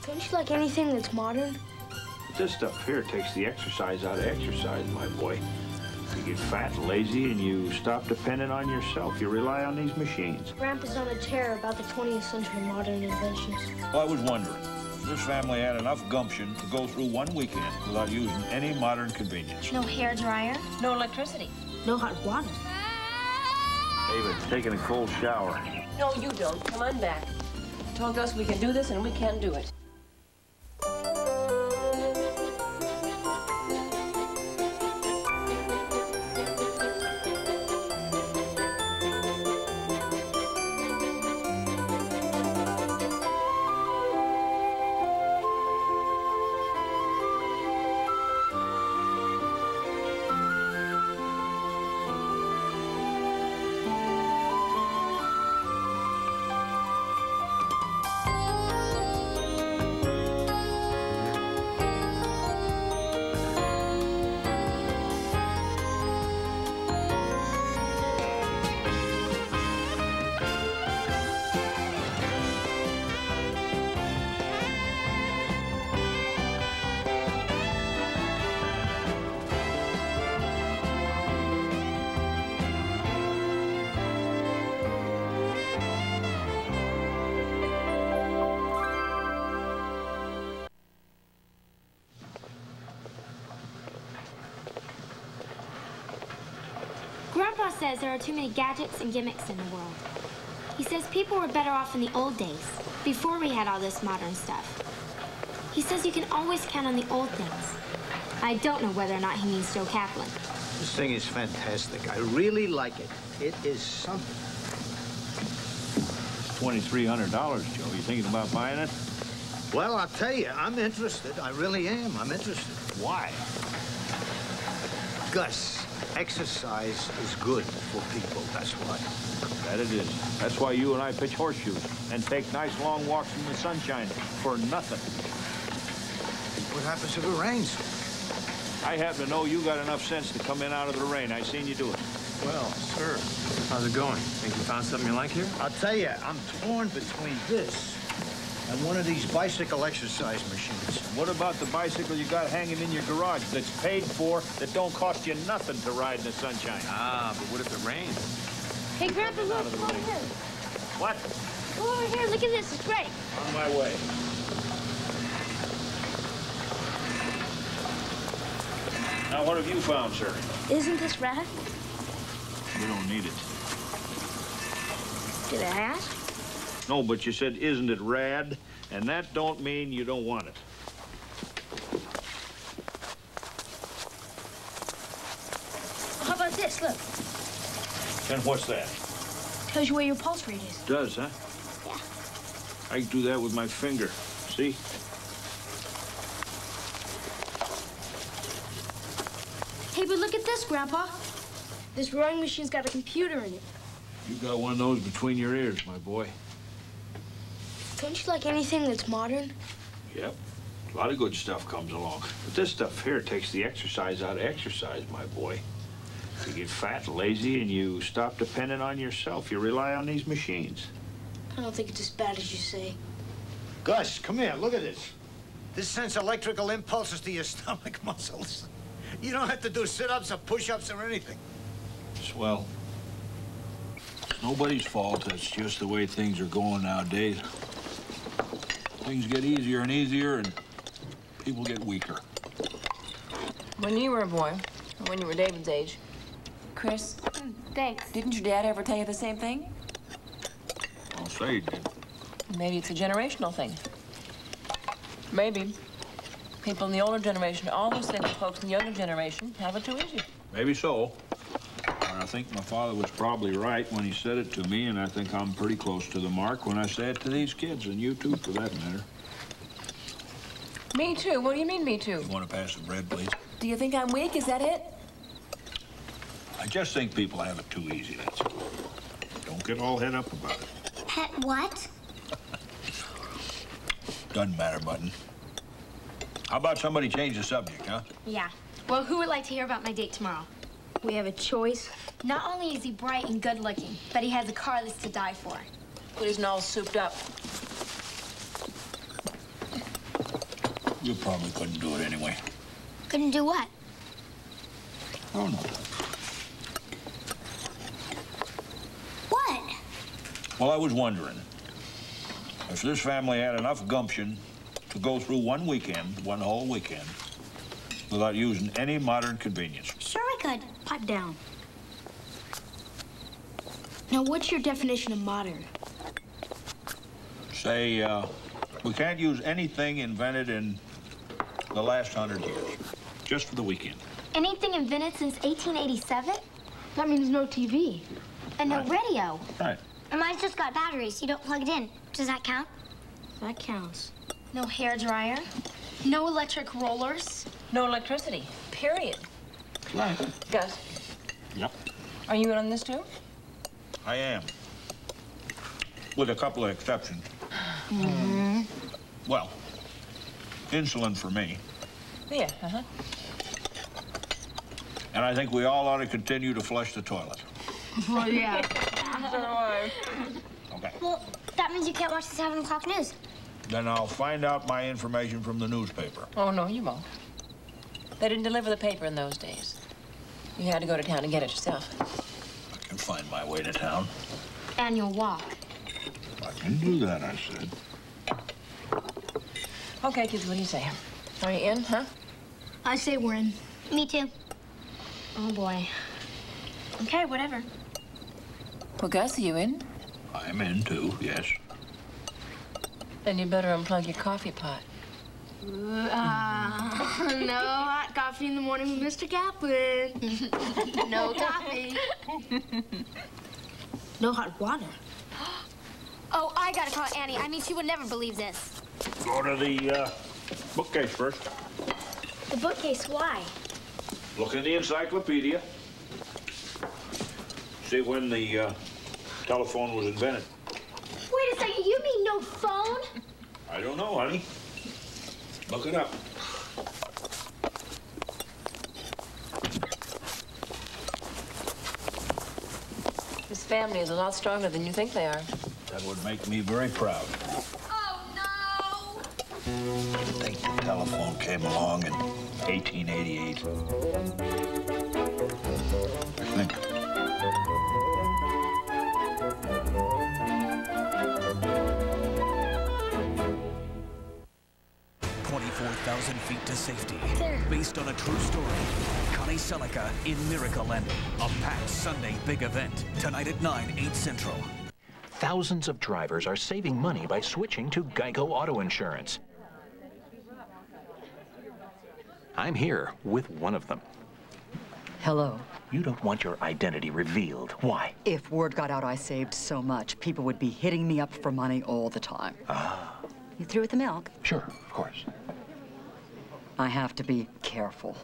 Don't you like anything that's modern? This stuff here takes the exercise out of exercise, my boy. You get fat, lazy, and you stop depending on yourself. You rely on these machines. Grandpa's on a tear about the 20th century modern inventions. Well, I was wondering, if this family had enough gumption to go through one weekend without using any modern convenience. No hair dryer, No electricity. no hot water. David's taking a cold shower. No, you don't. Come on back. Told us we can do this, and we can't do it. Grandpa says there are too many gadgets and gimmicks in the world. He says people were better off in the old days, before we had all this modern stuff. He says you can always count on the old things. I don't know whether or not he means Joe Kaplan. This thing is fantastic. I really like it. It is something. $2,300, Joe. You thinking about buying it? Well, I'll tell you, I'm interested. I really am. I'm interested. Why? Gus, exercise is good for people. That's why. That it is. That's why you and I pitch horseshoes and take nice long walks in the sunshine for nothing. What happens if it rains? I happen to know you got enough sense to come in out of the rain. I seen you do it. Well, sir, how's it going? Think you found something you like here? I'll tell you, I'm torn between this and one of these bicycle exercise machines. What about the bicycle you got hanging in your garage that's paid for, that don't cost you nothing to ride in the sunshine? Ah, but what if it rains? Hey, Grandpa, look, come over here. What? Come over here, look at this, it's great. On my way. Now, what have you found, sir? Isn't this rad? You don't need it. Did I ask? No, but you said, isn't it rad? And that don't mean you don't want it. How about this, look. And what's that? Tells you where your pulse rate is. Does, huh? Yeah. I can do that with my finger. See? Hey, but look at this, Grandpa. This rowing machine's got a computer in it. You got one of those between your ears, my boy. Don't you like anything that's modern? Yep. A lot of good stuff comes along. But this stuff here takes the exercise out of exercise, my boy. You get fat, lazy, and you stop depending on yourself. You rely on these machines. I don't think it's as bad as you say. Gus, come here. Look at this. This sends electrical impulses to your stomach muscles. You don't have to do sit-ups or push-ups or anything. Swell. It's nobody's fault. That's just the way things are going nowadays. Things get easier and easier, and people get weaker. When you were a boy, and when you were David's age, Chris, Thanks. didn't your dad ever tell you the same thing? I'll say he did. Maybe it's a generational thing. Maybe people in the older generation always think that folks in the younger generation have it too easy. Maybe so. And I think my father was probably right when he said it to me, and I think I'm pretty close to the mark when I say it to these kids, and you too, for that matter. Me too? What do you mean, me too? You want to pass the bread, please? Do you think I'm weak? Is that it? I just think people have it too easy, that's all. Don't get all head up about it. Pet what? Doesn't matter, Button. How about somebody change the subject, huh? Yeah. Well, who would like to hear about my date tomorrow? We have a choice. Not only is he bright and good-looking, but he has a car that's to die for. But isn't all souped up. You probably couldn't do it anyway. Couldn't do what? Oh, no. What? Well, I was wondering if this family had enough gumption to go through one whole weekend, without using any modern convenience. Sure we could. Pipe down. Now, what's your definition of modern? Say, we can't use anything invented in the last 100 years, just for the weekend. Anything invented since 1887? That means no TV. And no radio. Right. And mine's just got batteries. You don't plug it in. Does that count? That counts. No hair dryer. No electric rollers. No electricity, period. Right. Gus, Yep. are you in on this too? I am. With a couple of exceptions. Mm-hmm. Well, insulin for me. Yeah, uh-huh. And I think we all ought to continue to flush the toilet. Well, yeah. So do I. Okay. Well, that means you can't watch the 7 o'clock news. Then I'll find out my information from the newspaper. Oh, no, you won't. They didn't deliver the paper in those days. You had to go to town and get it yourself. I can find my way to town. And you'll walk. I can do that, I said. Okay, kids, what do you say? Are you in, huh? I say we're in. Me too. Oh, boy. Okay, whatever. Well, Gus, are you in? I'm in, too, yes. Then you better unplug your coffee pot. No hot coffee in the morning with Mr. Kaplan. No coffee. No hot water. Oh, I gotta call Annie. I mean, she would never believe this. Go to the bookcase first. The bookcase, why? Look in the encyclopedia. See when the telephone was invented. Wait a second, you mean no phone? I don't know, honey. Look it up. This family is a lot stronger than you think they are. That would make me very proud. Oh, no! I think the telephone came along in 1888. I think. 24,000 feet to safety. Based on a true story. Connie Selica in Miracleland. A packed Sunday big event. Tonight at 9, 8 Central. Thousands of drivers are saving money by switching to Geico Auto Insurance. I'm here with one of them. Hello. You don't want your identity revealed. Why? If word got out I saved so much, people would be hitting me up for money all the time. Ah. You through with the milk? Sure, of course. I have to be careful.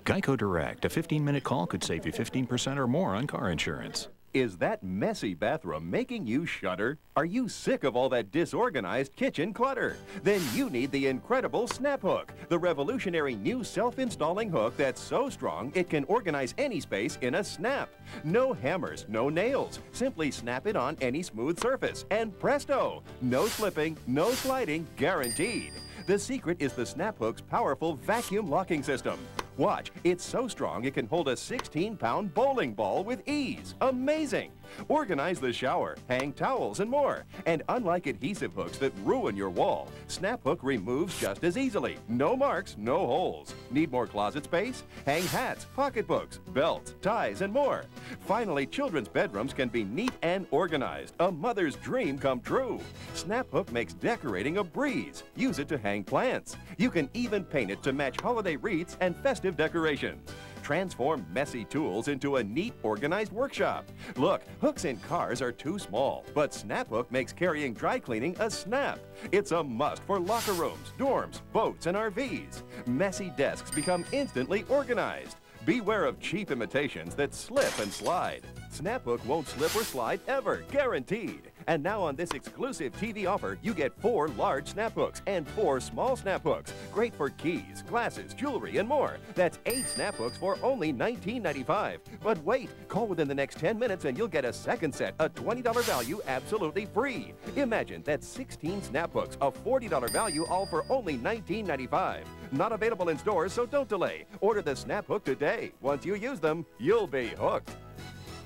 Geico Direct. A 15-minute call could save you 15% or more on car insurance. Is that messy bathroom making you shudder? Are you sick of all that disorganized kitchen clutter? Then you need the incredible Snap Hook, the revolutionary new self-installing hook that's so strong it can organize any space in a snap. No hammers, no nails. Simply snap it on any smooth surface, and presto! No slipping, no sliding, guaranteed. The secret is the Snap Hook's powerful vacuum locking system. Watch, it's so strong it can hold a 16-pound bowling ball with ease. Amazing! Organize the shower, hang towels, and more. And unlike adhesive hooks that ruin your wall, Snap Hook removes just as easily. No marks, no holes. Need more closet space? Hang hats, pocketbooks, belts, ties, and more. Finally, children's bedrooms can be neat and organized. A mother's dream come true. Snap Hook makes decorating a breeze. Use it to hang plants. You can even paint it to match holiday wreaths and festive decorations. Transform messy tools into a neat, organized workshop. Look, hooks in cars are too small, but Snap Hook makes carrying dry cleaning a snap. It's a must for locker rooms, dorms, boats, and RVs. Messy desks become instantly organized. Beware of cheap imitations that slip and slide. Snap Hook won't slip or slide ever, guaranteed. And now on this exclusive TV offer, you get 4 large snap hooks and 4 small snap hooks. Great for keys, glasses, jewelry, and more. That's 8 snap hooks for only $19.95. But wait, call within the next 10 minutes and you'll get a second set, a $20 value, absolutely free. Imagine that's 16 snap hooks, a $40 value, all for only $19.95. Not available in stores, so don't delay. Order the snap hook today. Once you use them, you'll be hooked.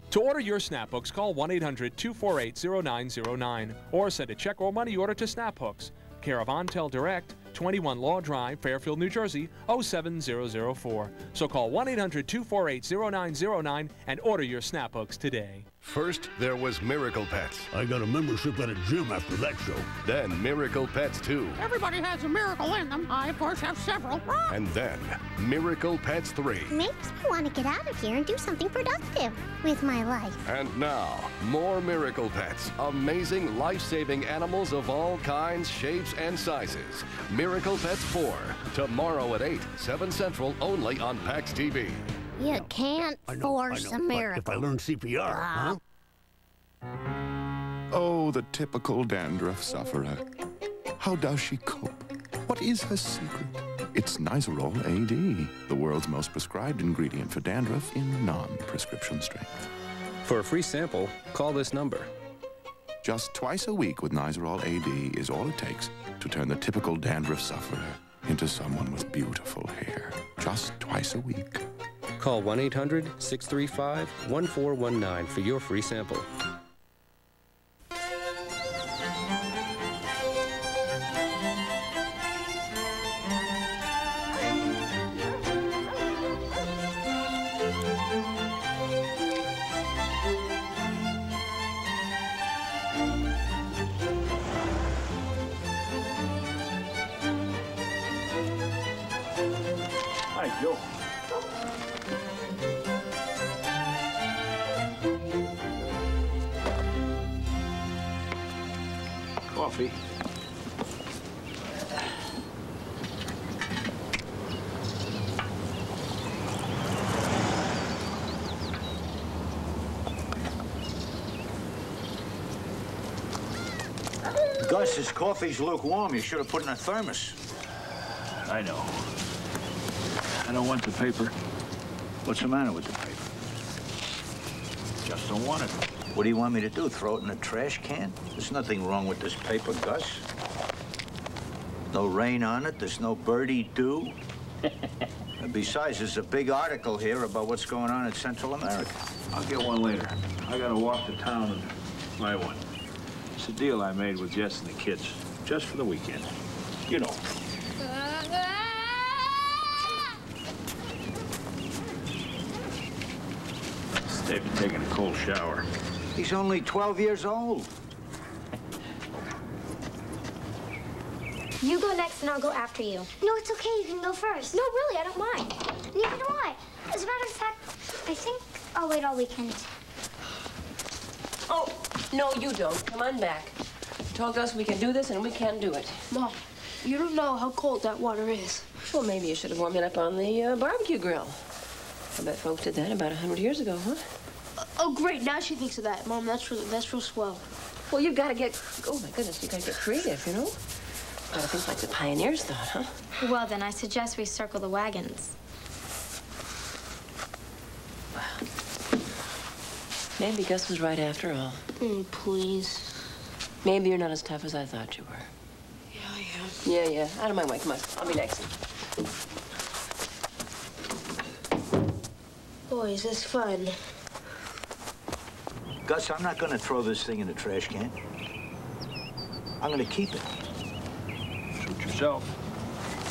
To order your snap hooks, call 1-800-248-0909 or send a check or money order to Snap Hooks, care of Ontel Direct, 21 Law Drive, Fairfield, New Jersey, 07004. So call 1-800-248-0909 and order your snap hooks today. First, there was Miracle Pets. I got a membership at a gym after that show. Then Miracle Pets 2. Everybody has a miracle in them. I, of course, have several. And then Miracle Pets 3. Makes me want to get out of here and do something productive with my life. And now, more Miracle Pets. Amazing, life-saving animals of all kinds, shapes, and sizes. Miracle Pets 4. Tomorrow at 8, 7 Central, only on PAX TV. You can't force a miracle. If I learn CPR, huh? Oh, the typical dandruff sufferer. How does she cope? What is her secret? It's Nizoral AD, the world's most prescribed ingredient for dandruff in non-prescription strength. For a free sample, call this number. Just twice a week with Nizoral AD is all it takes to turn the typical dandruff sufferer into someone with beautiful hair. Just twice a week. Call 1-800-635-1419 for your free sample. Hi, Joe. Coffee. Gus, this coffee's lukewarm. You should have put it in a thermos. I know. I don't want the paper. What's the matter with the paper? Just don't want it. What do you want me to do, throw it in a trash can? There's nothing wrong with this paper, Gus. No rain on it, there's no birdie dew. And besides, there's a big article here about what's going on in Central America. I'll get one later. I gotta walk to town and buy one. It's a deal I made with Jess and the kids, just for the weekend. You know. They've been taking a cold shower. He's only 12 years old. You go next and I'll go after you. No, it's okay. You can go first. No, really, I don't mind. Neither do I. As a matter of fact, I think I'll wait all weekend. Oh, no, you don't. Come on back. You told us we can do this, and we can't do it. Mom, you don't know how cold that water is. Well, maybe you should have warmed it up on the barbecue grill. I bet folks did that about 100 years ago, huh? Oh, great. Now she thinks of that. Mom, that's real swell. Well, you've got to get... Oh, my goodness, you've got to get creative, you know? Got to think like the pioneers thought, huh? Well, then I suggest we circle the wagons. Maybe Gus was right after all. Please. Maybe you're not as tough as I thought you were. Yeah, I am. Yeah. Out of my way. Come on. I'll be next. Boy, is this fun. Gus, I'm not going to throw this thing in the trash can. I'm going to keep it. Suit yourself.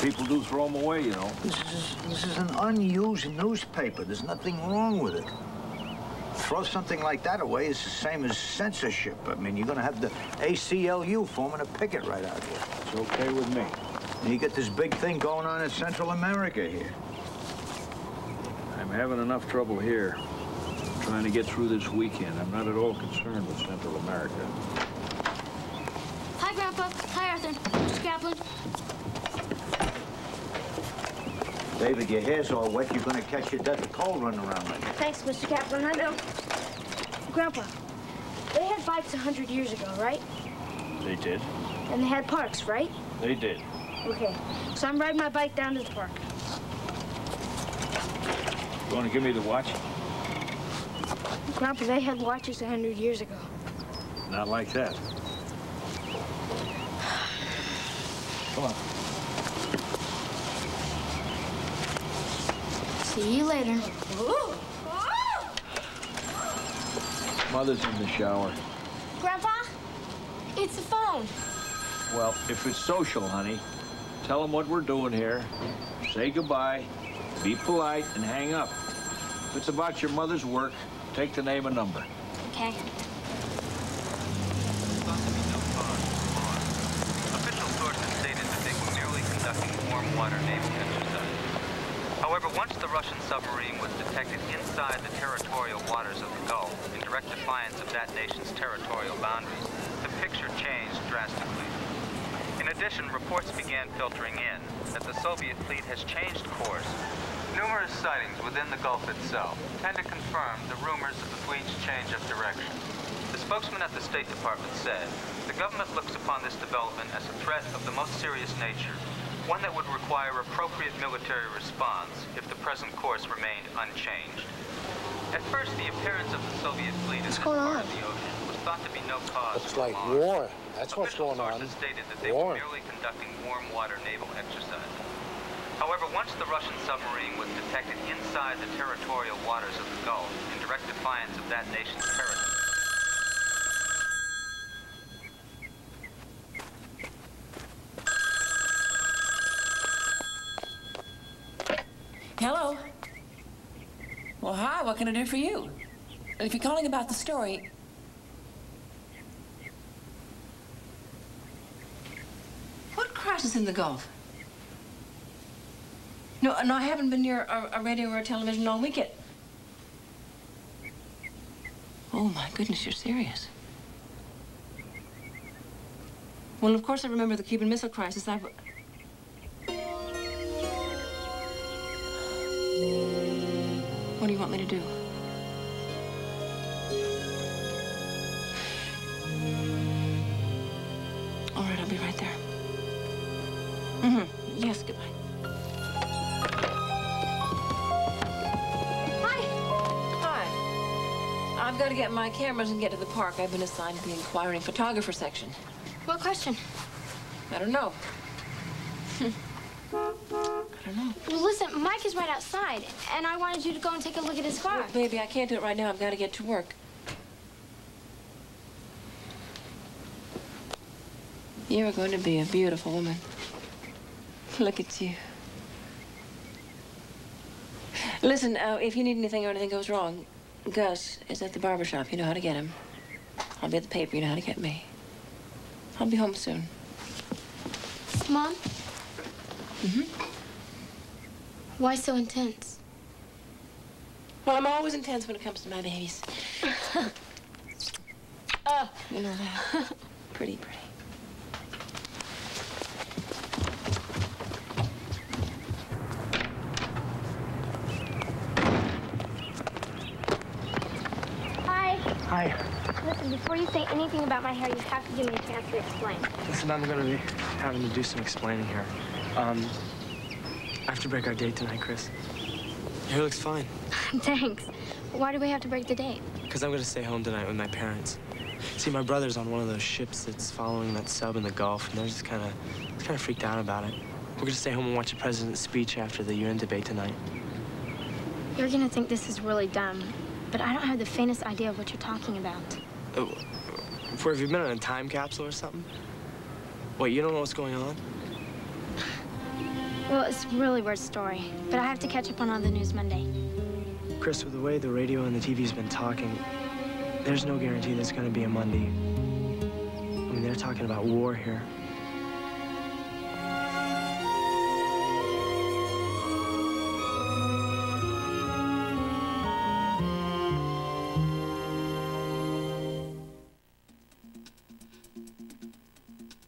People do throw them away, you know. This is an unused newspaper. There's nothing wrong with it. Throw something like that away is the same as censorship. I mean, you're going to have the ACLU forming a picket right out here. It's okay with me. And you get this big thing going on in Central America here. I'm having enough trouble here trying to get through this weekend. I'm not at all concerned with Central America. Hi, Grandpa. Hi, Arthur. Mr. Kaplan. David, your hair's all wet. You're going to catch your death of cold running around like that. Thanks, Mr. Kaplan. I know. Grandpa, they had bikes 100 years ago, right? They did. And they had parks, right? They did. Okay, so I'm riding my bike down to the park. You want to give me the watch? Grandpa, they had watches 100 years ago. Not like that. Come on. See you later. Mother's in the shower. Grandpa, it's the phone. Well, if it's social, honey, tell them what we're doing here. Say goodbye, be polite, and hang up. If it's about your mother's work, take the name and number. Okay. Official sources stated that they were merely conducting warm water naval exercise. However, once the Russian submarine was detected inside the territorial waters of the Gulf, in direct defiance of that nation's territorial boundaries, the picture changed drastically. In addition, reports began filtering in that the Soviet fleet has changed course. Numerous sightings within the Gulf itself tend to confirm the rumors of the fleet's change of direction. The spokesman at the State Department said, the government looks upon this development as a threat of the most serious nature, one that would require appropriate military response if the present course remained unchanged. At first, the appearance of the Soviet fleet in this part of the ocean was thought to be no cause Looks for like alarm. war. That's what's going on. Sources stated that they were merely conducting warm water naval exercises. However, once the Russian submarine was detected inside the territorial waters of the Gulf, in direct defiance of that nation's territory. Hello? Well, hi, what can I do for you? And if you're calling about the story... What crisis in the Gulf? No, I haven't been near a radio or a television all weekend. Oh, my goodness, you're serious. Well, of course I remember the Cuban Missile Crisis. What do you want me to do? All right, I'll be right there. Yes, goodbye. I've got to get my cameras and get to the park. I've been assigned to the inquiring photographer section. What question? I don't know. I don't know. Well, listen, Mike is right outside, and I wanted you to go and take a look at his car. Look, baby, I can't do it right now. I've got to get to work. You're going to be a beautiful woman. Look at you. Listen, if you need anything or anything goes wrong, Gus is at the barber shop. You know how to get him. I'll be at the paper. You know how to get me. I'll be home soon. Mom? Why so intense? Well, I'm always intense when it comes to my babies. You know that. Pretty. Hi. Listen, before you say anything about my hair, you have to give me a chance to explain. Listen, I'm gonna be having to do some explaining here. I have to break our date tonight, Chris. Your hair looks fine. Thanks. Why do we have to break the date? Because I'm gonna stay home tonight with my parents. See, my brother's on one of those ships that's following that sub in the Gulf, and they're just kind of freaked out about it. We're gonna stay home and watch the president's speech after the UN debate tonight. You're gonna think this is really dumb, but I don't have the faintest idea of what you're talking about. Where have you been, in a time capsule or something? Wait, you don't know what's going on? Well, it's a really weird story, but I have to catch up on all the news Monday. Chris, with the way the radio and the TV's been talking, there's no guarantee there's gonna be a Monday. I mean, they're talking about war here.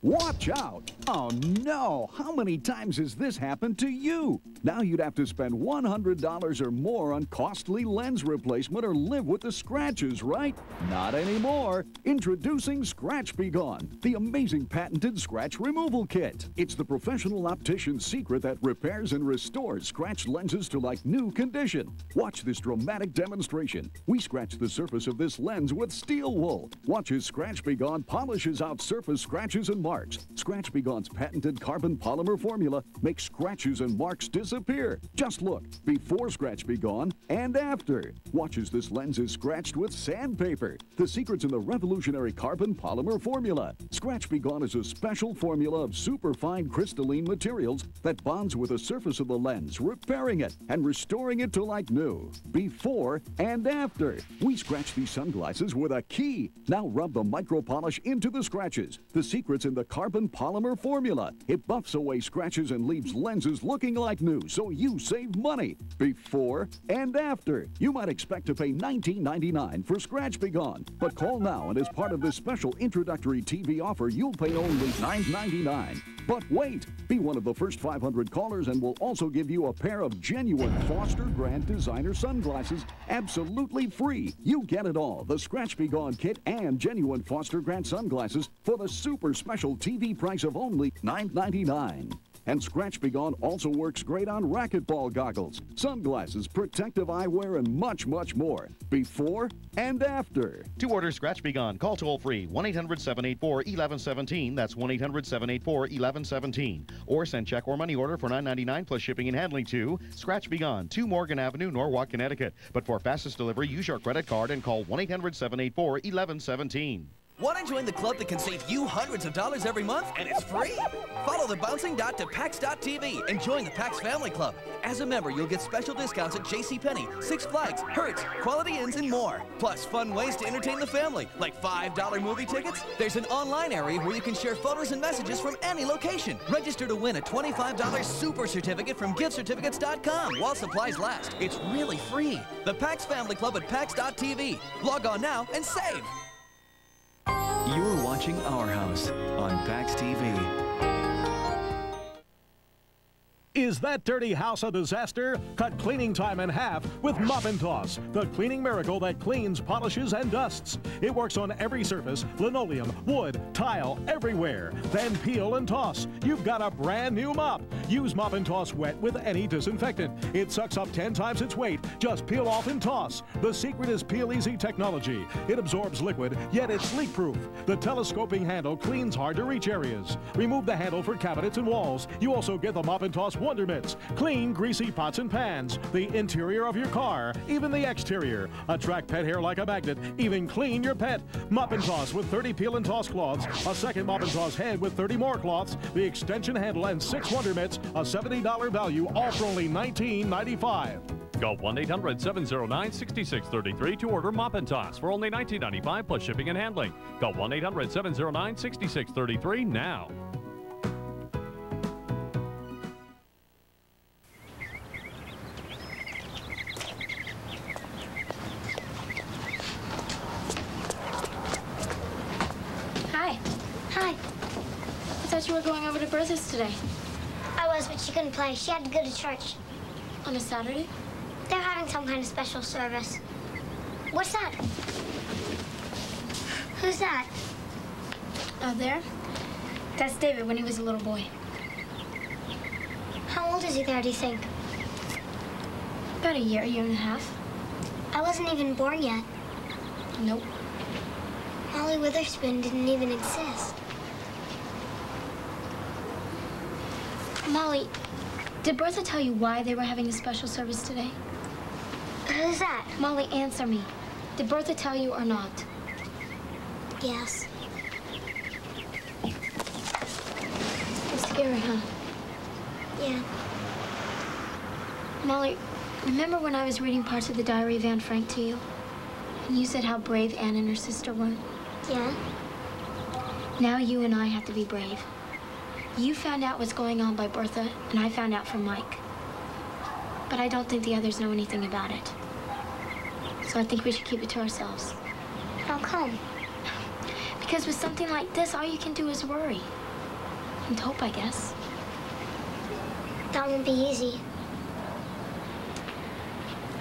Watch out! Oh, no! How many times has this happened to you? Now you'd have to spend $100 or more on costly lens replacement or live with the scratches, right? Not anymore. Introducing Scratch Be Gone, the amazing patented scratch removal kit. It's the professional optician's secret that repairs and restores scratched lenses to like new condition. Watch this dramatic demonstration. We scratch the surface of this lens with steel wool. Watch as Scratch Be Gone polishes out surface scratches and marks. Scratch Be Gone's patented carbon polymer formula makes scratches and marks disappear. Just look, before Scratch Be Gone and after. Watch as this lens is scratched with sandpaper. The secret's in the revolutionary carbon polymer formula. Scratch Be Gone is a special formula of superfine crystalline materials that bonds with the surface of the lens, repairing it and restoring it to like new. Before and after. We scratch these sunglasses with a key. Now rub the micro polish into the scratches. The secret's in the carbon polymer formula. It buffs away scratches and leaves lenses looking like new, so you save money. Before and after. You might expect to pay $19.99 for Scratch Be Gone, but call now and as part of this special introductory TV offer, you'll pay only $9.99. But wait, be one of the first 500 callers and we'll also give you a pair of genuine Foster Grant designer sunglasses absolutely free. You get it all, the Scratch Be Gone kit and genuine Foster Grant sunglasses for the super special TV price of only $9.99. And Scratch Be Gone also works great on racquetball goggles, sunglasses, protective eyewear, and much, much more. Before and after. To order Scratch Be Gone, call toll-free 1-800-784-1117. That's 1-800-784-1117. Or send check or money order for $9.99 plus shipping and handling to Scratch Be Gone, 2 Morgan Avenue, Norwalk, Connecticut. But for fastest delivery, use your credit card and call 1-800-784-1117. Want to join the club that can save you hundreds of dollars every month and it's free? Follow the bouncing dot to PAX.tv and join the PAX Family Club. As a member, you'll get special discounts at JCPenney, Six Flags, Hertz, Quality Inns, and more. Plus, fun ways to entertain the family, like $5 movie tickets. There's an online area where you can share photos and messages from any location. Register to win a $25 super certificate from giftcertificates.com while supplies last. It's really free. The PAX Family Club at PAX.tv. Log on now and save. You're watching Our House on PAX TV. Is that dirty house a disaster? Cut cleaning time in half with Mop and Toss, the cleaning miracle that cleans, polishes, and dusts. It works on every surface, linoleum, wood, tile, everywhere. Then peel and toss. You've got a brand new mop. Use Mop and Toss wet with any disinfectant. It sucks up 10 times its weight. Just peel off and toss. The secret is Peel Easy technology. It absorbs liquid, yet it's leak-proof. The telescoping handle cleans hard-to-reach areas. Remove the handle for cabinets and walls. You also get the Mop and Toss Wonder Mitts. Clean greasy pots and pans, the interior of your car, even the exterior. Attract pet hair like a magnet, even clean your pet. Mop and Toss with 30 peel and toss cloths, a second Mop and Toss head with 30 more cloths, the extension handle, and 6 Wonder Mitts, a $70 value, all for only $19.95. Call 1-800-709-6633 to order Mop and Toss for only $19.95 plus shipping and handling. Call 1-800-709-6633 now. I thought you were going over to Bertha's today. I was, but she couldn't play. She had to go to church. On a Saturday? They're having some kind of special service. What's that? Who's that? Out there? That's David when he was a little boy. How old is he there, do you think? About a year and a half. I wasn't even born yet. Nope. Molly Witherspoon didn't even exist. Molly, did Bertha tell you why they were having a special service today? Who's that? Molly, answer me. Did Bertha tell you or not? Yes. It's scary, huh? Yeah. Molly, remember when I was reading parts of the diary of Anne Frank to you? And you said how brave Anne and her sister were? Yeah. Now you and I have to be brave. You found out what's going on by Bertha, and I found out from Mike. But I don't think the others know anything about it. So I think we should keep it to ourselves. How come? Because with something like this, all you can do is worry. And hope, I guess. That won't be easy.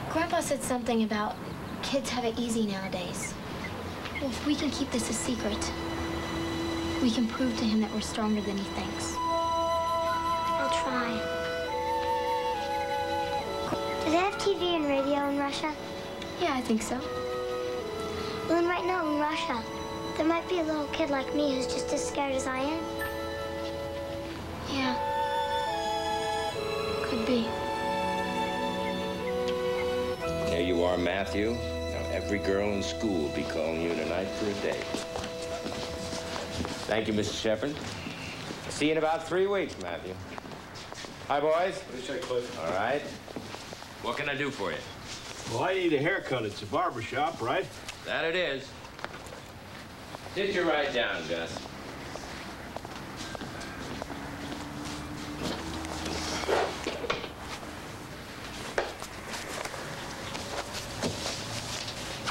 Grandpa said something about kids have it easy nowadays. Well, if we can keep this a secret, we can prove to him that we're stronger than he thinks. I'll try. Do they have TV and radio in Russia? Yeah, I think so. Well, then right now in Russia, there might be a little kid like me who's just as scared as I am. Yeah. Could be. There you are, Matthew. Now every girl in school will be calling you tonight for a date. Thank you, Mr. Shepard. See you in about 3 weeks, Matthew. Hi, boys. What do you say, Cliff? All right. What can I do for you? Well, I need a haircut. It's a barber shop, right? That it is. Sit you right down, Gus.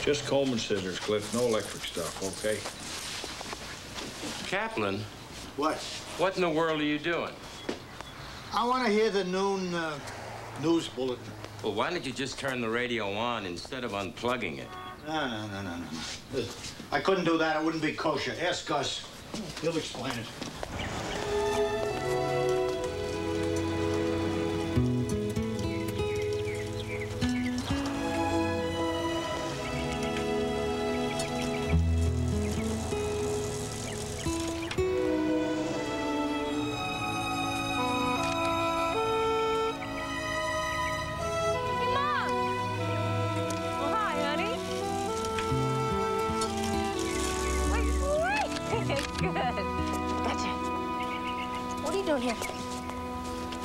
Just comb and scissors, Cliff. No electric stuff, okay? Kaplan, What? what in the world are you doing? I want to hear the noon news bulletin. Well, why don't you just turn the radio on instead of unplugging it? No. I couldn't do that. It wouldn't be kosher. Ask Gus. He'll explain it.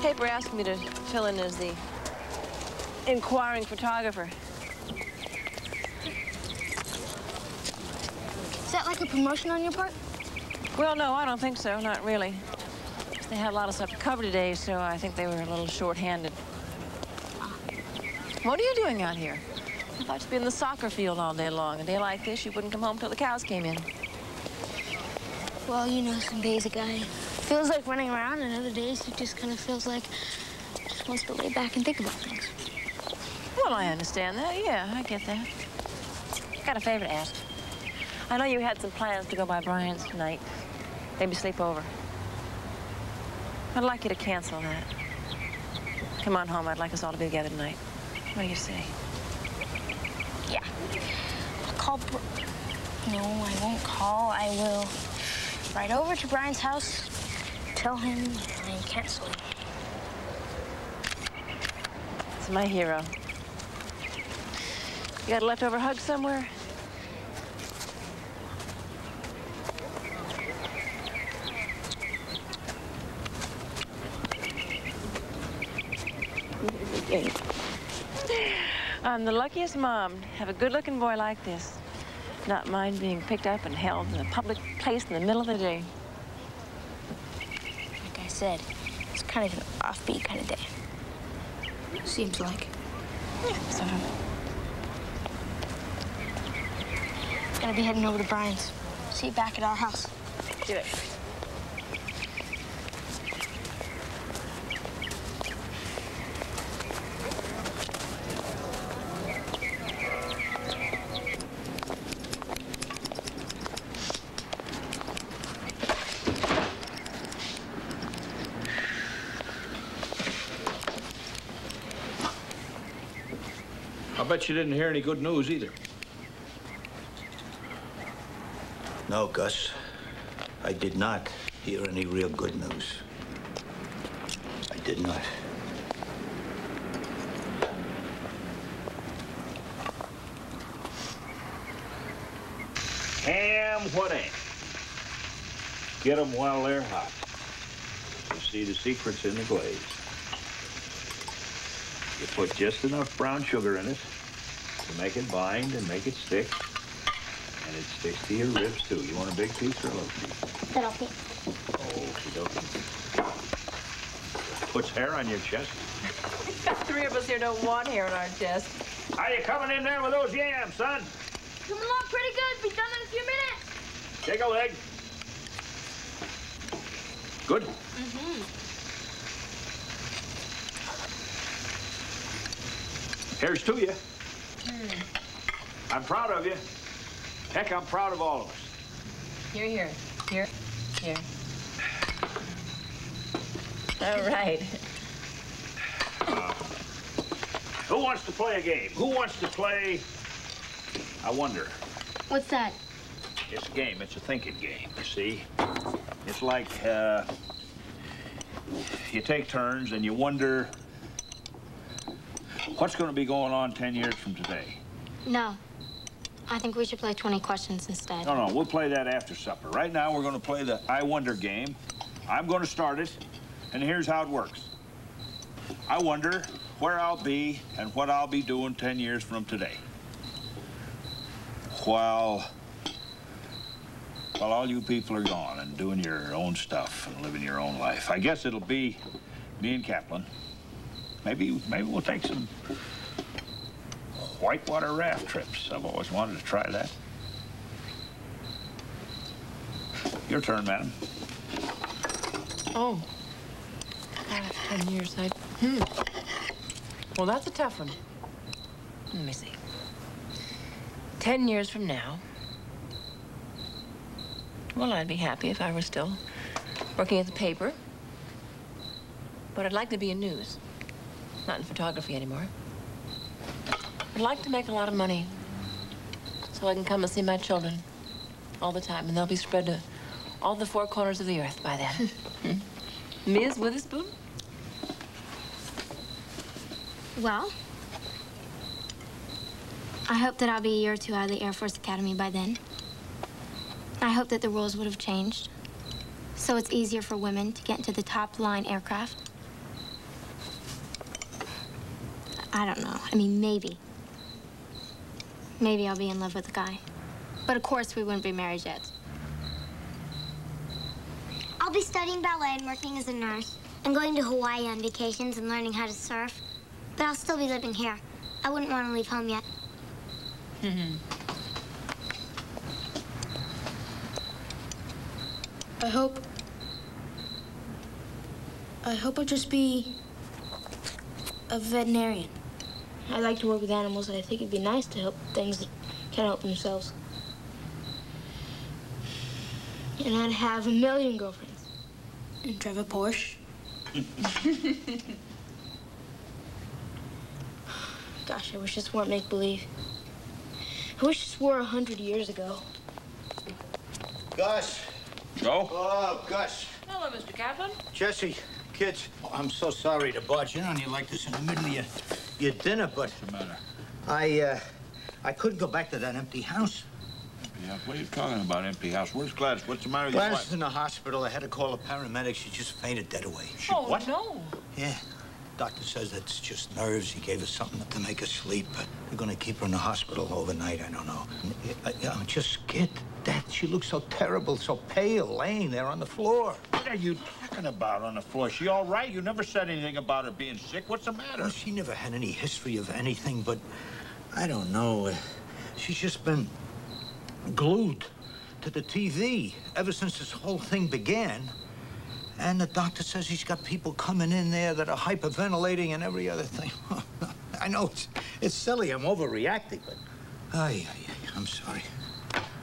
Paper asked me to fill in as the inquiring photographer. Is that like a promotion on your part? Well, no, I don't think so. Not really. They had a lot of stuff to cover today, so I think they were a little short-handed. What are you doing out here? I thought you'd be in the soccer field all day long. A day like this, you wouldn't come home till the cows came in. Well, you know, some days a guy feels like running around, and other days he just kind of feels like just wants to lay back and think about things. Well, I understand that. Yeah, I get that. Got a favor to ask. I know you had some plans to go by Brian's tonight. Maybe sleep over. I'd like you to cancel that. Come on home. I'd like us all to be together tonight. What do you say? Yeah. I'll call No, I won't call. I will ride over to Brian's house, tell him I canceled. It's my hero. You got a leftover hug somewhere? I'm the luckiest mom to have a good-looking boy like this. Not mind being picked up and held in a public place in the middle of the day. Like I said, it's kind of an offbeat kind of day. Seems like. Yeah, sort of. Gonna be heading over to Brian's. See you back at our house. Do it. I bet you didn't hear any good news either. No, Gus. I did not hear any real good news. I did not. Ham, what ain't? Get them while they're hot. You see the secret's in the glaze. You put just enough brown sugar in it to make it bind and make it stick. And it sticks to your ribs, too. You want a big piece or a little piece? Little piece. Okey-dokey. Puts hair on your chest. Three of us here don't want hair on our chest. How you coming in there with those yams, son? Coming along pretty good. Be done in a few minutes. Take a leg. Good? Mm-hmm. Here's to you. I'm proud of you. Heck, I'm proud of all of us. Here, here. Here, here. All right. Who wants to play a game? Who wants to play? I wonder. What's that? It's a game. It's a thinking game, you see? It's like, you take turns and you wonder what's going to be going on 10 years from today. No. I think we should play 20 questions instead. No, we'll play that after supper. Right now, we're going to play the I Wonder game. I'm going to start it, and here's how it works. I wonder where I'll be and what I'll be doing 10 years from today. While all you people are gone and doing your own stuff and living your own life. I guess it'll be me and Kaplan. Maybe we'll take some whitewater raft trips. I've always wanted to try that. Your turn, madam. Oh. God, 10 years, Well, that's a tough one. Let me see. 10 years from now, well, I'd be happy if I were still working at the paper. But I'd like to be in news, not in photography anymore. I'd like to make a lot of money so I can come and see my children all the time, and they'll be spread to all the four corners of the earth by then. Ms. Witherspoon? Well, I hope that I'll be a year or two out of the Air Force Academy by then. I hope that the rules would have changed, so it's easier for women to get into the top-line aircraft. I don't know. I mean, maybe. Maybe I'll be in love with a guy. But of course, we wouldn't be married yet. I'll be studying ballet and working as a nurse and going to Hawaii on vacations and learning how to surf. But I'll still be living here. I wouldn't want to leave home yet. I hope I'll just be a veterinarian. I like to work with animals, and I think it'd be nice to help things that can't help themselves. And I'd have 1 million girlfriends. And drive a Porsche. Gosh, I wish this weren't make-believe. I wish this were 100 years ago. Gus. Go. Oh, Gus. Hello, Mr. Kaplan. Jesse, kids, I'm so sorry to barge in on you like this in the middle of your dinner, but... What's the matter? I couldn't go back to that empty house. Yeah, what are you talking about, empty house? Where's Gladys? What's the matter with your Gladys wife? is in the hospital. I had to call the paramedics. She just fainted dead away. What? No. Yeah. Doctor says it's just nerves. He gave her something to make her sleep, but they're going to keep her in the hospital overnight. I don't know. I'm just scared to death. She looks so terrible, so pale, laying there on the floor. What are you talking about on the floor? She all right? You never said anything about her being sick. What's the matter? Well, she never had any history of anything, but I don't know. She's just been glued to the TV ever since this whole thing began. And the doctor says he's got people coming in there that are hyperventilating and every other thing. I know it's silly. I'm overreacting, but... I'm sorry.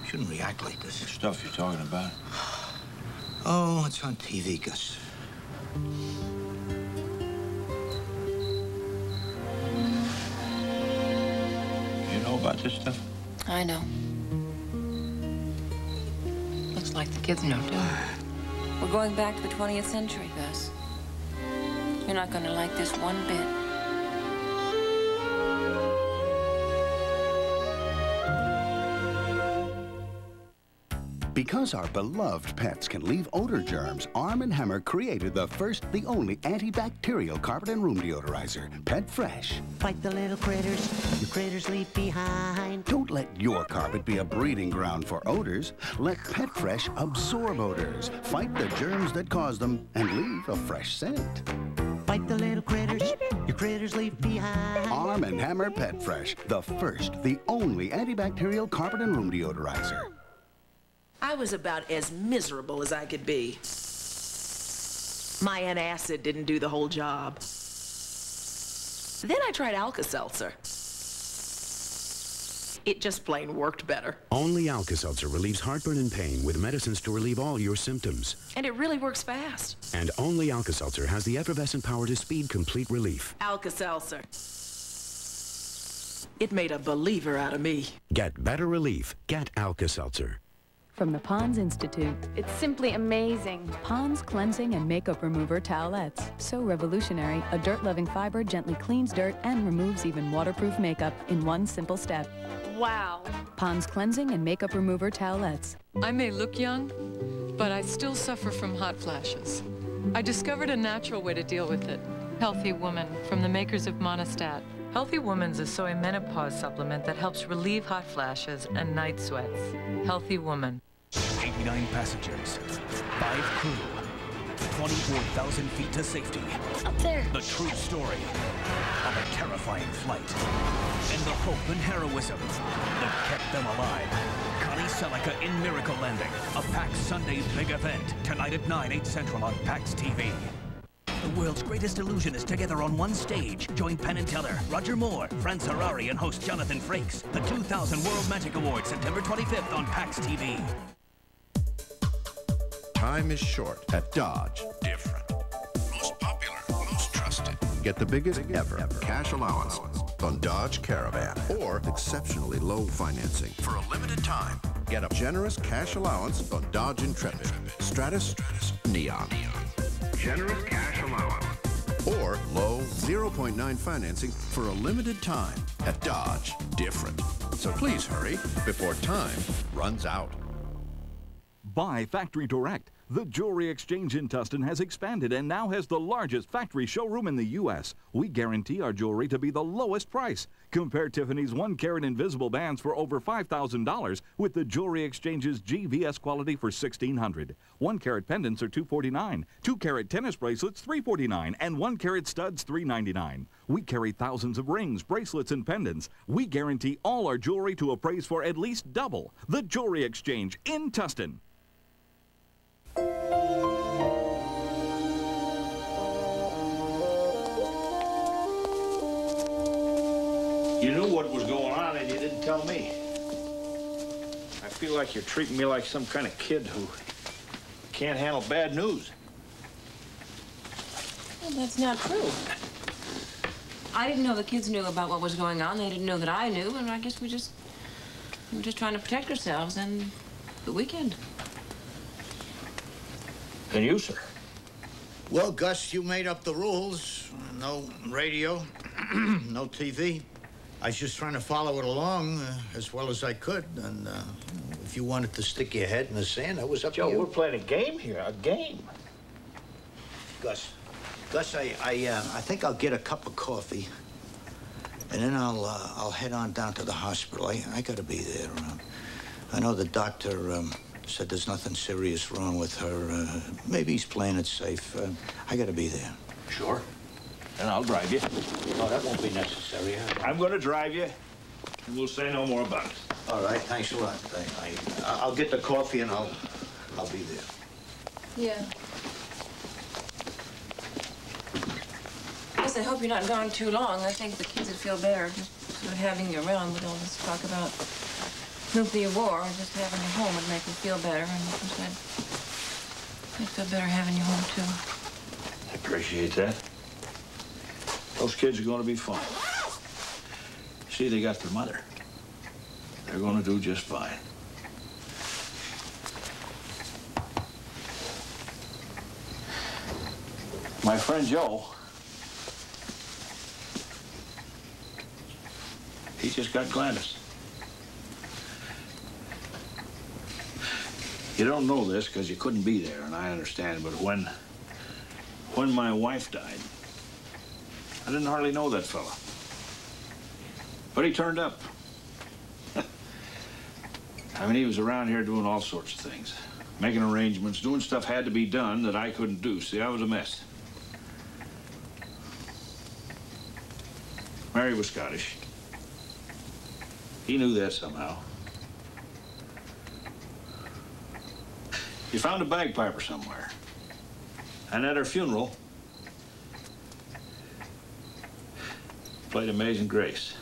Shouldn't react like this. What stuff you talking about? Oh, it's on TV, Gus. You know about this stuff? I know. Looks like the kids know, too. We're going back to the 20th century, Gus. You're not going to like this one bit. Because our beloved pets can leave odor germs, Arm & Hammer created the first, the only antibacterial carpet and room deodorizer, Pet Fresh. Fight the little critters your critters leave behind. Don't let your carpet be a breeding ground for odors. Let Pet Fresh absorb odors, fight the germs that cause them, and leave a fresh scent. Fight the little critters your critters leave behind. Arm & Hammer Pet Fresh, the first, the only antibacterial carpet and room deodorizer. I was about as miserable as I could be. My antacid didn't do the whole job. Then I tried Alka-Seltzer. It just plain worked better. Only Alka-Seltzer relieves heartburn and pain with medicines to relieve all your symptoms. And it really works fast. And only Alka-Seltzer has the effervescent power to speed complete relief. Alka-Seltzer. It made a believer out of me. Get better relief. Get Alka-Seltzer. From the Pond's Institute. It's simply amazing. Pond's Cleansing and Makeup Remover Towelettes. So revolutionary, a dirt-loving fiber gently cleans dirt and removes even waterproof makeup in one simple step. Wow. Pond's Cleansing and Makeup Remover Towelettes. I may look young, but I still suffer from hot flashes. I discovered a natural way to deal with it. Healthy Woman, from the makers of Monistat. Healthy Woman's a soy menopause supplement that helps relieve hot flashes and night sweats. Healthy Woman. 89 passengers, 5 crew, 24,000 feet to safety. Up there. The true story of a terrifying flight and the hope and heroism that kept them alive. Connie Selica in Miracle Landing, a PAX Sunday big event, tonight at 9, 8 Central on PAX TV. The world's greatest illusionists together on one stage. Join Penn and Teller, Roger Moore, Franz Harari, and host Jonathan Frakes. The 2000 World Magic Awards, September 25th on PAX TV. Time is short at Dodge. Different. Most popular, most trusted. Get the biggest ever cash allowance on Dodge Caravan or exceptionally low financing. For a limited time, get a generous cash allowance on Dodge Intrepid, Stratus, Neon. Generous cash allowance. Or low 0.9 financing for a limited time at Dodge. Different. So please hurry before time runs out. By Factory Direct, the Jewelry Exchange in Tustin has expanded and now has the largest factory showroom in the U.S. We guarantee our jewelry to be the lowest price. Compare Tiffany's 1-carat invisible bands for over $5,000 with the Jewelry Exchange's GVS quality for $1,600. 1-carat pendants are $249, 2-carat tennis bracelets $349, and 1-carat studs $399. We carry thousands of rings, bracelets, and pendants. We guarantee all our jewelry to appraise for at least double. The Jewelry Exchange in Tustin. You knew what was going on and you didn't tell me. I feel like you're treating me like some kind of kid who can't handle bad news. Well, that's not true. I didn't know the kids knew about what was going on. They didn't know that I knew, and I guess we were just trying to protect ourselves and the weekend. And you, sir? Well, Gus, you made up the rules. No radio, no TV. I was just trying to follow it along as well as I could. And if you wanted to stick your head in the sand, that was up to you. Joe, we're playing a game here, a game. Gus, I think I'll get a cup of coffee, and then I'll head on down to the hospital. I gotta be there. I know the doctor said there's nothing serious wrong with her. Maybe he's playing it safe. I gotta be there. Sure. And I'll drive you. Oh, that won't be necessary. I'm going to drive you, and we'll say no more about it. All right, thanks a lot. I'll get the coffee, and I'll be there. Yeah. Yes, I hope you're not gone too long. I think the kids would feel better just sort of having you around with all this talk about nuclear war. Just having you home would make me feel better, and I'd feel better having you home, too. I appreciate that. Those kids are going to be fine. See, they got their mother. They're going to do just fine. My friend Joe, he just got Gladys. You don't know this because you couldn't be there, and I understand, but when my wife died, I didn't hardly know that fella. But he turned up. I mean, he was around here doing all sorts of things. Making arrangements, doing stuff had to be done that I couldn't do. See, I was a mess. Mary was Scottish. He knew that somehow. He found a bagpiper somewhere. And at her funeral, played Amazing Grace.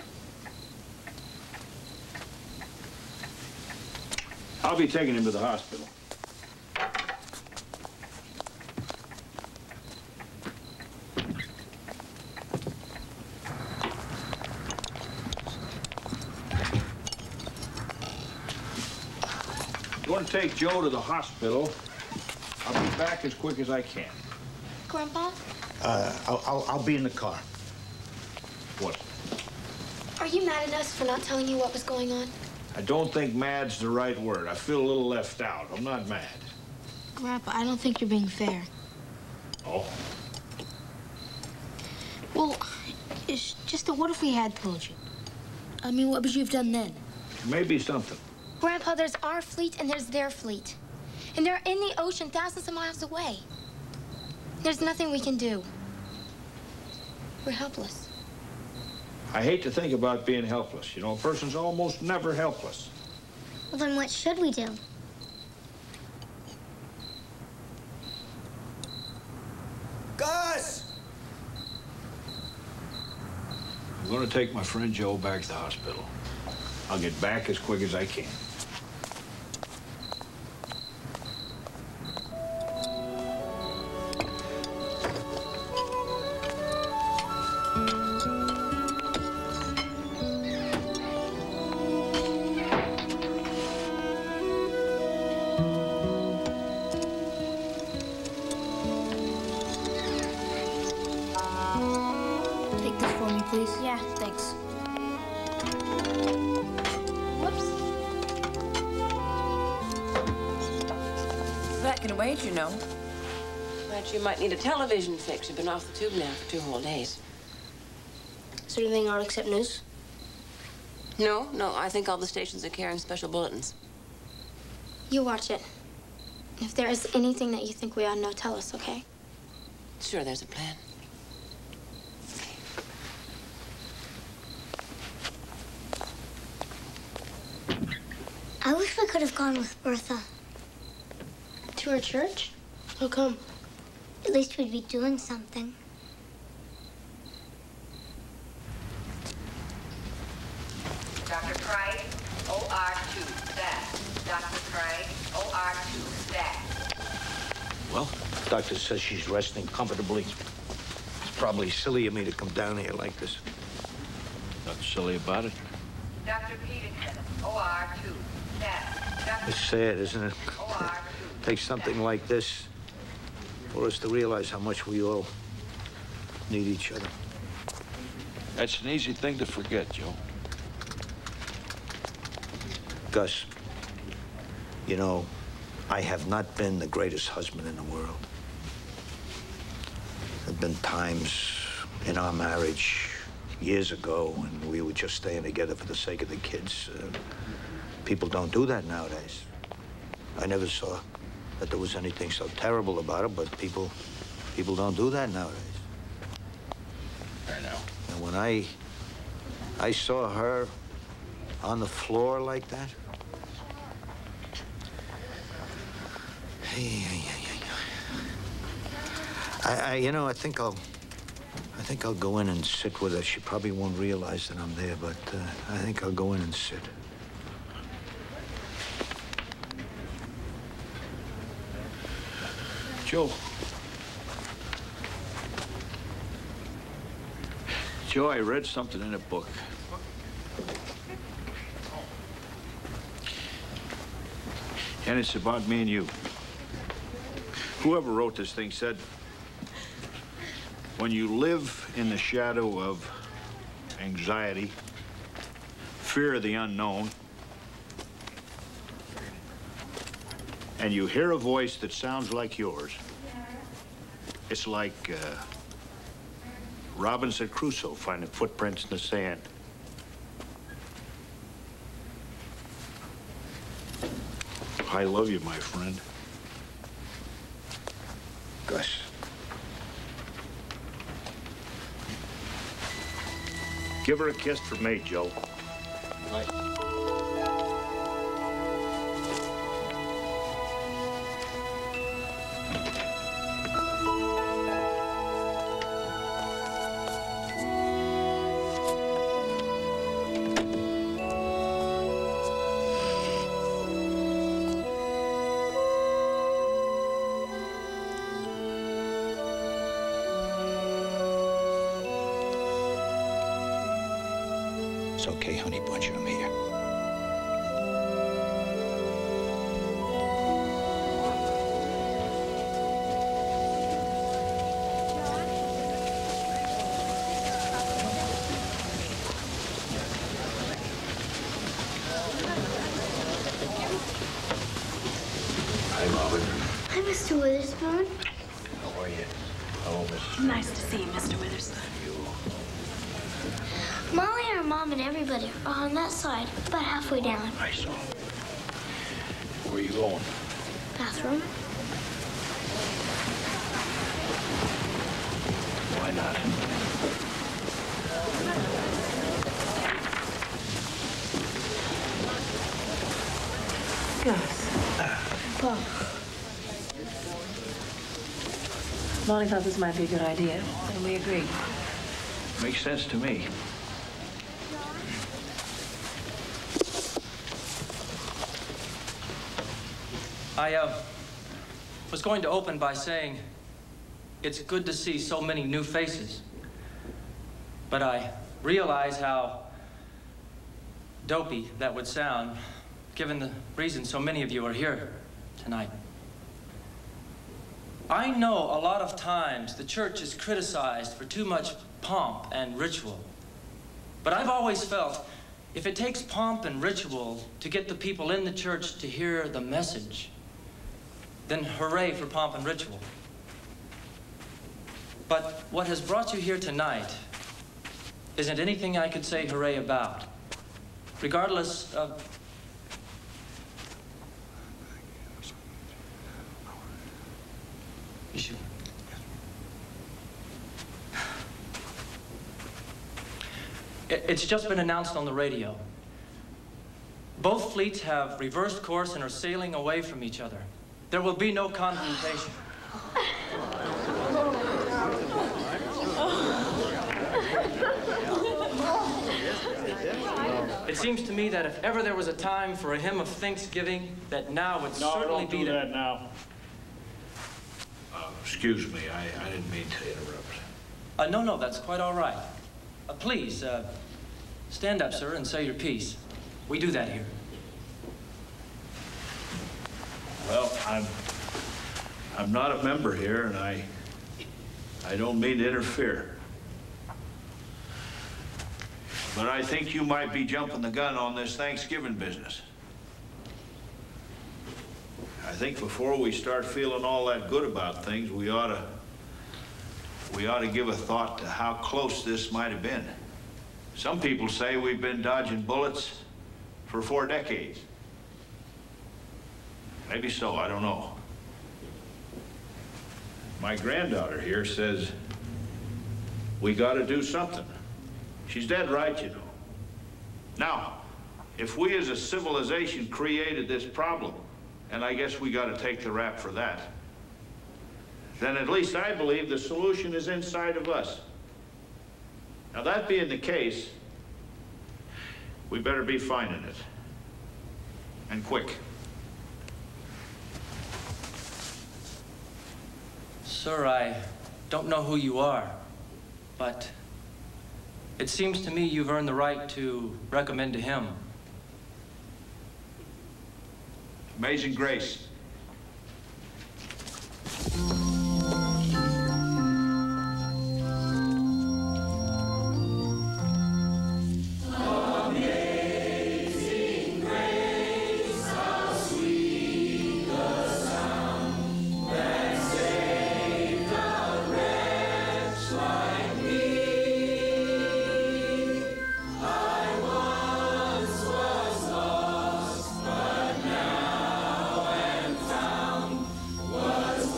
I'll be taking him to the hospital. I'm going to take Joe to the hospital. I'll be back as quick as I can. Grandpa? I'll be in the car. What? Are you mad at us for not telling you what was going on? I don't think mad's the right word. I feel a little left out. I'm not mad. Grandpa, I don't think you're being fair. Oh? Well, it's just that what if we had told you? I mean, what would you have done then? Maybe something. Grandpa, there's our fleet and there's their fleet. And they're in the ocean thousands of miles away. There's nothing we can do. We're helpless. I hate to think about being helpless. You know, a person's almost never helpless. Well, then what should we do? Gus! I'm going to take my friend Joe back to the hospital. I'll get back as quick as I can. Take this for me, please. Yeah, thanks. Whoops. That can wait, you know. But you might need a television fix. You've been off the tube now for 2 whole days. Is there anything on except news? No, I think all the stations are carrying special bulletins. You watch it. If there is anything that you think we ought to know, tell us, okay? Sure, there's a plan. I wish we could have gone with Bertha. To her church? How come? At least we'd be doing something. Dr. Price, OR2, staff. Dr. Price, OR2, staff. Well, doctor says she's resting comfortably. It's probably silly of me to come down here like this. Nothing silly about it. Dr. Peterson, OR2, staff. It's sad, isn't it? Takes something like this for us to realize how much we all need each other. That's an easy thing to forget, Joe. Gus, you know, I have not been the greatest husband in the world. There have been times in our marriage years ago when we were just staying together for the sake of the kids. People don't do that nowadays. I never saw that there was anything so terrible about it, but people don't do that nowadays. I know. And when I saw her on the floor like that, you know, I think I'll go in and sit with her. She probably won't realize that I'm there, but I think I'll go in and sit. Joe, I read something in a book. And it's about me and you. Whoever wrote this thing said, when you live in the shadow of anxiety, fear of the unknown, and you hear a voice that sounds like yours, it's like Robinson Crusoe finding footprints in the sand. I love you, my friend. Gus. Give her a kiss for me, Joe. Right. It's okay, honey bunch, I'm here. Hi, Robin. Hi, Mr. Witherspoon. How are you? Hello, Mrs. Nice to see you, Mr. Witherspoon. Molly and her mom and everybody are on that side, about halfway down. I saw. Where are you going? Bathroom. Why not? Gus. Paul. Molly thought this might be a good idea, and we agreed. Makes sense to me. I was going to open by saying it's good to see so many new faces. But I realize how dopey that would sound, given the reason so many of you are here tonight. I know a lot of times the church is criticized for too much pomp and ritual. But I've always felt if it takes pomp and ritual to get the people in the church to hear the message, then hooray for pomp and ritual. But what has brought you here tonight isn't anything I could say hooray about, regardless of... You sure? It's just been announced on the radio. Both fleets have reversed course and are sailing away from each other. There will be no confrontation. It seems to me that if ever there was a time for a hymn of thanksgiving, that now would certainly be the... No, don't do that now. Excuse me, I didn't mean to interrupt. No, that's quite all right. Please, stand up, sir, and say your piece. We do that here. Well, I'm not a member here, and I don't mean to interfere. But I think you might be jumping the gun on this Thanksgiving business. I think before we start feeling all that good about things, we ought to give a thought to how close this might have been. Some people say we've been dodging bullets for 4 decades. Maybe so, I don't know. My granddaughter here says we got to do something. She's dead right, you know. Now, if we as a civilization created this problem, and I guess we got to take the rap for that, then at least I believe the solution is inside of us. Now, that being the case, we better be finding it. And quick. Sir, I don't know who you are, but it seems to me you've earned the right to recommend a hymn. Amazing Grace. Was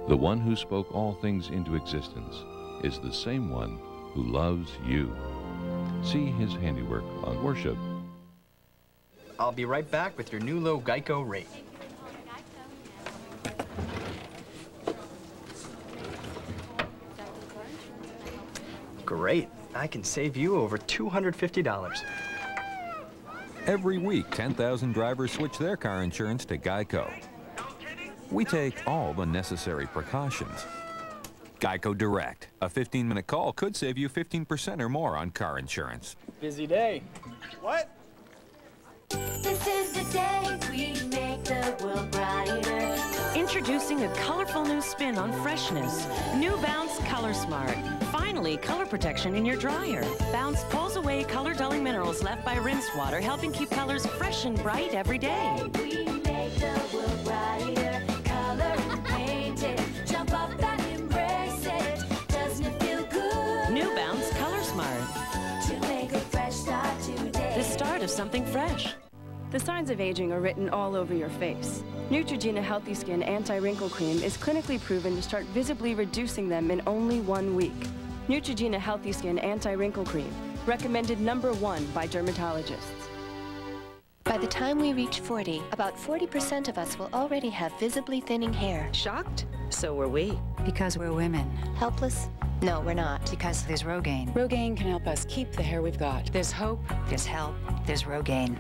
The one who spoke all things into existence is the same one who loves you. See his handiwork on Worship. I'll be right back with your new low Geico rate. Great. I can save you over $250. Every week, 10,000 drivers switch their car insurance to Geico. We take all the necessary precautions. Geico Direct. A 15-minute call could save you 15% or more on car insurance. Busy day. What? This is the day we make the world brighter. Introducing a colorful new spin on freshness. New Bounce Color Smart. Finally, color protection in your dryer. Bounce pulls away color-dulling minerals left by rinse water, helping keep colors fresh and bright every day. We make the world brighter. Color and paint it. Jump up and embrace it. Doesn't it feel good? New Bounce Color Smart. To make a fresh start today. The start of something fresh. The signs of aging are written all over your face. Neutrogena Healthy Skin Anti-Wrinkle Cream is clinically proven to start visibly reducing them in only 1 week. Neutrogena Healthy Skin Anti-Wrinkle Cream, recommended #1 by dermatologists. By the time we reach 40, about 40% of us will already have visibly thinning hair. Shocked? So were we. Because we're women. Helpless? No, we're not. Because there's Rogaine. Rogaine can help us keep the hair we've got. There's hope. There's help. There's Rogaine.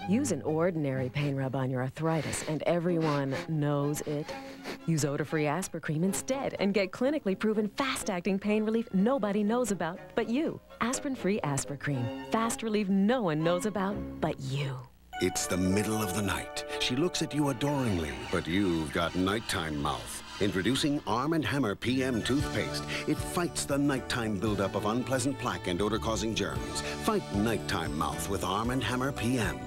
Use an ordinary pain rub on your arthritis, and everyone knows it. Use odor-free Aspirin instead and get clinically proven fast-acting pain relief nobody knows about but you. Aspirin-free Aspirin. Fast relief no one knows about but you. It's the middle of the night. She looks at you adoringly, but you've got nighttime mouth. Introducing Arm & Hammer PM toothpaste. It fights the nighttime buildup of unpleasant plaque and odor-causing germs. Fight nighttime mouth with Arm & Hammer PM.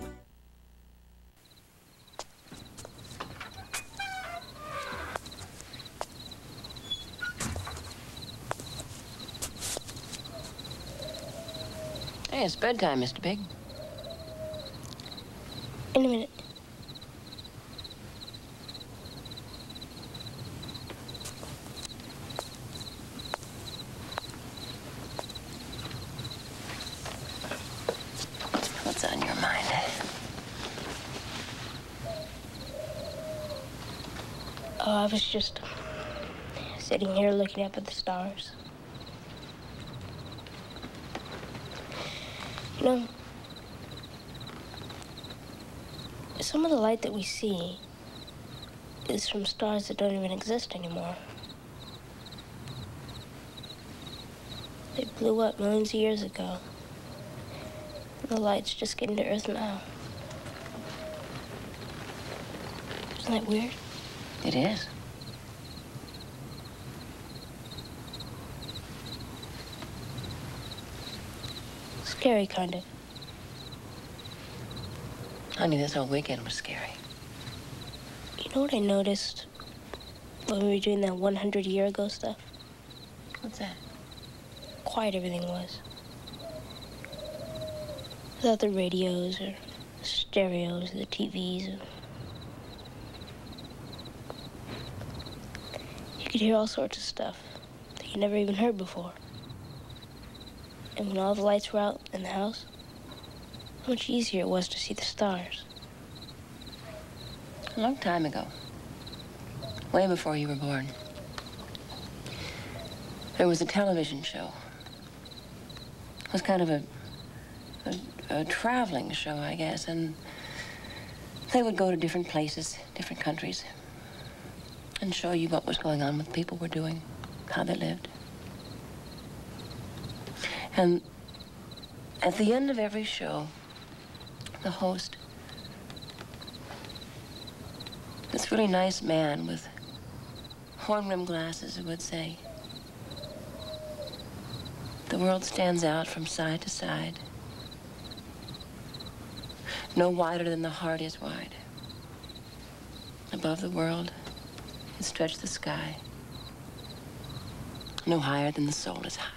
Hey, it's bedtime, Mr. Big. In a minute. What's on your mind? Oh, I was just sitting here looking up at the stars. You know, some of the light that we see is from stars that don't even exist anymore. They blew up millions of years ago. And the light's just getting to Earth now. Isn't that weird? It is. Scary, kind of. Honey, this whole weekend was scary. You know what I noticed when we were doing that 100-year-ago stuff? What's that? Quiet everything was. Without the radios or the stereos or the TVs. You could hear all sorts of stuff that you never even heard before. And when all the lights were out in the house, how much easier it was to see the stars. A long time ago, way before you were born, there was a television show. It was kind of a traveling show, I guess, and they would go to different places, different countries, and show you what was going on, what people were doing, how they lived. And at the end of every show, the host, this really nice man with horn-rimmed glasses, would say, "The world stands out from side to side. No wider than the heart is wide. Above the world is stretched the sky. No higher than the soul is high."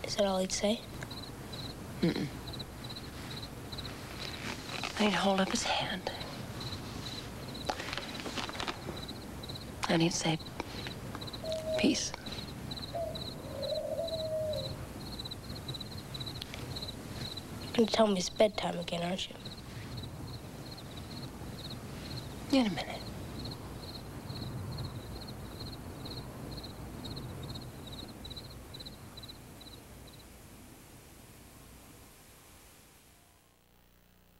Is that all he'd say? Mm-mm. He'd hold up his hand. I need to say peace. You're gonna tell me it's bedtime again, aren't you? In a minute.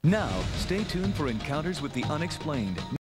Now, stay tuned for Encounters with the Unexplained.